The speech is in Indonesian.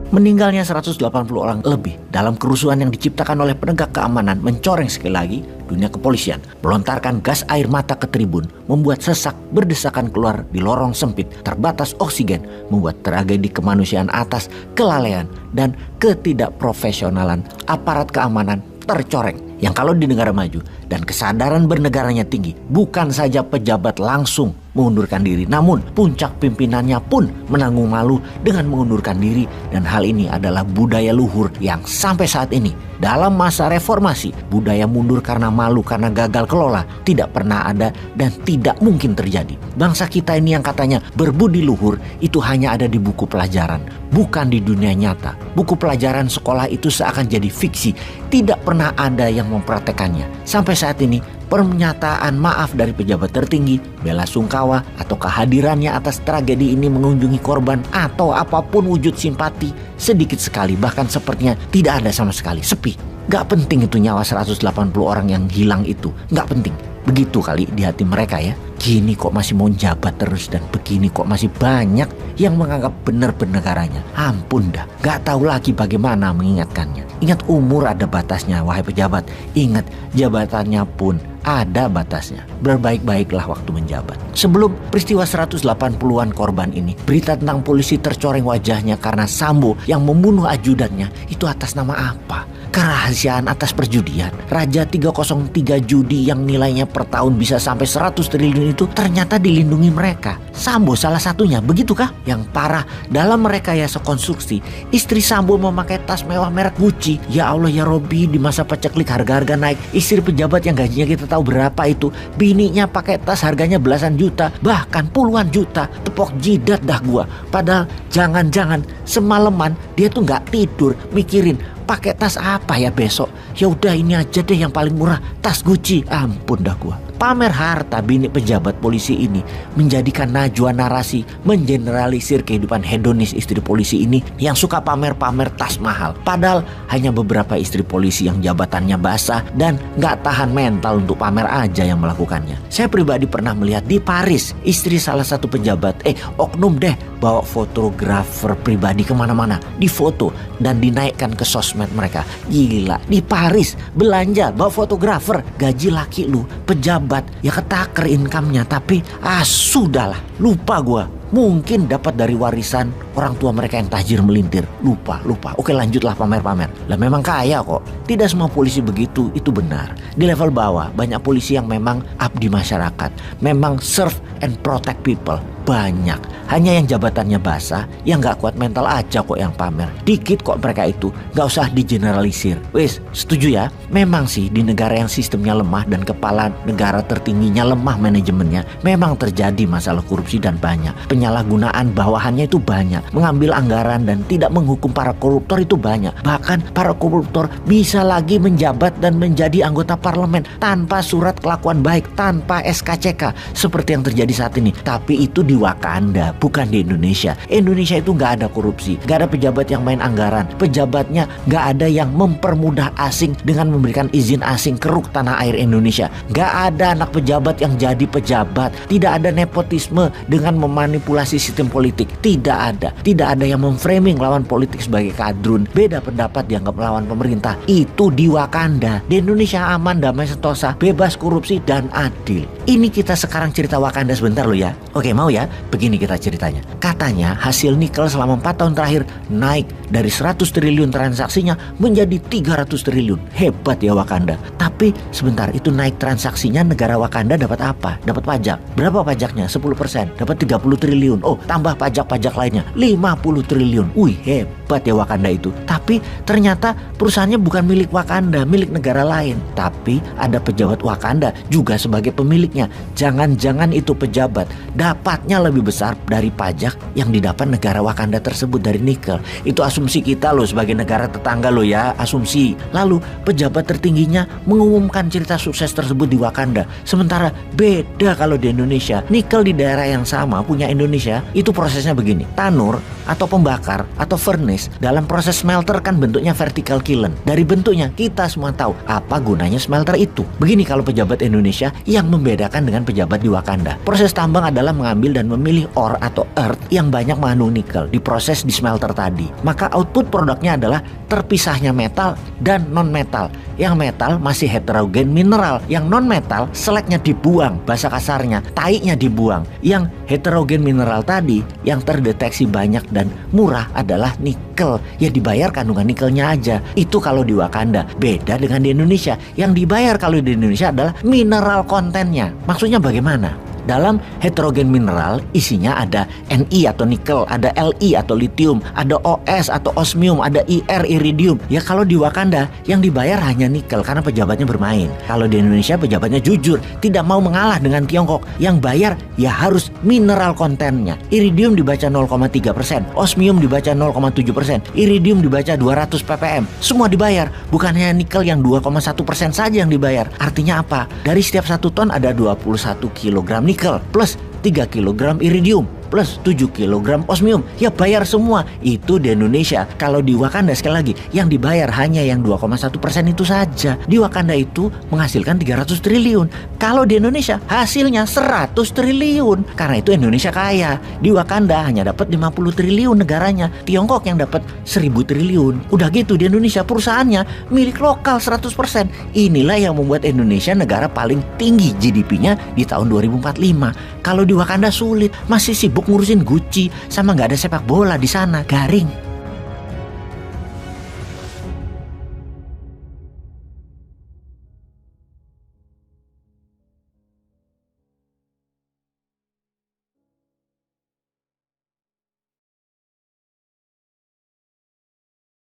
Meninggalnya 180 orang lebih dalam kerusuhan yang diciptakan oleh penegak keamanan mencoreng sekali lagi dunia kepolisian. Melontarkan gas air mata ke tribun membuat sesak berdesakan keluar di lorong sempit, terbatas oksigen, membuat tragedi kemanusiaan atas kelalaian dan ketidakprofesionalan aparat keamanan tercoreng. Yang kalau di negara maju dan kesadaran bernegaranya tinggi, bukan saja pejabat langsung mengundurkan diri, namun puncak pimpinannya pun menanggung malu dengan mengundurkan diri. Dan hal ini adalah budaya luhur yang sampai saat ini dalam masa reformasi, budaya mundur karena malu, karena gagal kelola tidak pernah ada dan tidak mungkin terjadi. Bangsa kita ini yang katanya berbudi luhur itu hanya ada di buku pelajaran, bukan di dunia nyata. Buku pelajaran sekolah itu seakan jadi fiksi, tidak pernah ada yang mempraktekannya. Sampai saat ini pernyataan maaf dari pejabat tertinggi, bela sungkawa atau kehadirannya atas tragedi ini mengunjungi korban atau apapun wujud simpati sedikit sekali, bahkan sepertinya tidak ada sama sekali, sepi. Gak penting itu nyawa 180 orang yang hilang itu, gak penting. Begitu kali di hati mereka ya. Gini kok masih mau jabat terus dan begini kok masih banyak yang menganggap benar bernegaranya. Ampun dah, gak tahu lagi bagaimana mengingatkannya. Ingat umur ada batasnya wahai pejabat. Ingat jabatannya pun ada batasnya. Berbaik-baiklah waktu menjabat. Sebelum peristiwa 180-an korban ini, berita tentang polisi tercoreng wajahnya karena Sambo yang membunuh ajudannya itu atas nama apa? Kerahasiaan atas perjudian. Raja 303 judi yang nilainya per tahun bisa sampai 100 triliun itu ternyata dilindungi mereka. Sambo salah satunya, begitukah? Yang parah, dalam merekayasa konstruksi, istri Sambo memakai tas mewah merek Gucci. Ya Allah ya Robbi, di masa paceklik harga-harga naik, istri pejabat yang gajinya kita tahu berapa itu, bininya pakai tas harganya belasan juta, bahkan puluhan juta. Tepok jidat dah gua. Padahal jangan-jangan semalaman dia tuh gak tidur mikirin pakai tas apa ya besok. Ya udah ini aja deh yang paling murah, tas Gucci. Ampun dah gua. Pamer harta bini pejabat polisi ini menjadikan najwa narasi mengeneralisir kehidupan hedonis istri polisi ini yang suka pamer-pamer tas mahal. Padahal hanya beberapa istri polisi yang jabatannya basah dan gak tahan mental untuk pamer aja yang melakukannya. Saya pribadi pernah melihat di Paris, istri salah satu pejabat, oknum deh, bawa fotografer pribadi kemana-mana, difoto dan dinaikkan ke sosmed mereka. Gila, di Paris belanja bawa fotografer, gaji laki lu pejabat ya ketaker income-nya, tapi sudahlah, lupa gua. Mungkin dapat dari warisan orang tua mereka yang tajir melintir. Lupa. Oke, lanjutlah pamer-pamer. Lah memang kaya kok. Tidak semua polisi begitu, itu benar. Di level bawah banyak polisi yang memang abdi masyarakat, memang serve and protect people. Banyak. Hanya yang jabatannya basah, yang gak kuat mental aja kok yang pamer. Dikit kok mereka itu, gak usah digeneralisir. Wis, setuju ya? Memang sih di negara yang sistemnya lemah dan kepala negara tertingginya lemah manajemennya, memang terjadi masalah korupsi dan banyak. Penyalahgunaan bawahannya itu banyak. Mengambil anggaran dan tidak menghukum para koruptor itu banyak. Bahkan para koruptor bisa lagi menjabat dan menjadi anggota parlemen tanpa surat kelakuan baik, tanpa SKCK seperti yang terjadi saat ini. Tapi itu di Wakanda, bukan di Indonesia. Indonesia itu gak ada korupsi, gak ada pejabat yang main anggaran, pejabatnya gak ada yang mempermudah asing dengan memberikan izin asing keruk tanah air Indonesia. Gak ada anak pejabat yang jadi pejabat, tidak ada nepotisme dengan memanipulasi sistem politik, tidak ada yang memframing lawan politik sebagai kadrun, beda pendapat dianggap melawan pemerintah. Itu di Wakanda. Di Indonesia aman, damai, sentosa, bebas korupsi dan adil. Ini kita sekarang cerita Wakanda sebentar loh ya. Oke, mau ya? Begini kita ceritanya. Katanya hasil nikel selama 4 tahun terakhir naik dari 100 triliun transaksinya menjadi 300 triliun. Hebat ya Wakanda. Tapi sebentar, itu naik transaksinya negara Wakanda dapat apa? Dapat pajak. Berapa pajaknya? 10%. Dapat 30 triliun. Oh, tambah pajak-pajak lainnya 50 triliun. Wih, hebat ya Wakanda itu. Tapi ternyata perusahaannya bukan milik Wakanda, milik negara lain. Tapi ada pejabat Wakanda juga sebagai pemiliknya. Jangan-jangan itu pejabat dapatnya lebih besar dari pajak yang didapat negara Wakanda tersebut dari nikel. Itu asumsi kita loh sebagai negara tetangga loh ya, asumsi. Lalu pejabat tertingginya mengumumkan cerita sukses tersebut di Wakanda. Sementara beda kalau di Indonesia. Nikel di daerah yang sama punya Indonesia itu prosesnya begini. Tanur atau pembakar atau furnace dalam proses smelter kan bentuknya vertical kiln. Dari bentuknya kita semua tahu apa gunanya smelter itu. Begini kalau pejabat Indonesia yang membedakan dengan pejabat di Wakanda. Proses tambang adalah mengambil dan memilih ore atau earth yang banyak mengandung nikel diproses di smelter tadi. Maka maka output produknya adalah terpisahnya metal dan non-metal. Yang metal masih heterogen mineral, yang non-metal seleknya dibuang, bahasa kasarnya, taiknya dibuang. Yang heterogen mineral tadi yang terdeteksi banyak dan murah adalah nikel. Ya dibayar kandungan nikelnya aja. Itu kalau di Wakanda. Beda dengan di Indonesia. Yang dibayar kalau di Indonesia adalah mineral kontennya. Maksudnya bagaimana? Dalam heterogen mineral isinya ada Ni atau nikel, ada Li atau lithium, ada Os atau osmium, ada Ir iridium. Ya kalau di Wakanda yang dibayar hanya nikel karena pejabatnya bermain. Kalau di Indonesia pejabatnya jujur, tidak mau mengalah dengan Tiongkok. Yang bayar ya harus mineral kontennya. Iridium dibaca 0,3%, osmium dibaca 0,7%, iridium dibaca 200 ppm. Semua dibayar, bukan hanya nikel yang 2,1% saja yang dibayar. Artinya apa? Dari setiap 1 ton ada 21 kg nikel plus 3 kg iridium plus 7 kg osmium. Ya bayar semua. Itu di Indonesia. Kalau di Wakanda sekali lagi yang dibayar hanya yang 2,1% itu saja. Di Wakanda itu menghasilkan 300 triliun. Kalau di Indonesia hasilnya 100 triliun. Karena itu Indonesia kaya. Di Wakanda hanya dapat 50 triliun negaranya. Tiongkok yang dapat 1000 triliun. Udah gitu di Indonesia perusahaannya milik lokal 100%. Inilah yang membuat Indonesia negara paling tinggi GDP-nya di tahun 2045. Kalau di Wakanda sulit, masih sibuk ngurusin Gucci sama nggak ada sepak bola di sana, garing.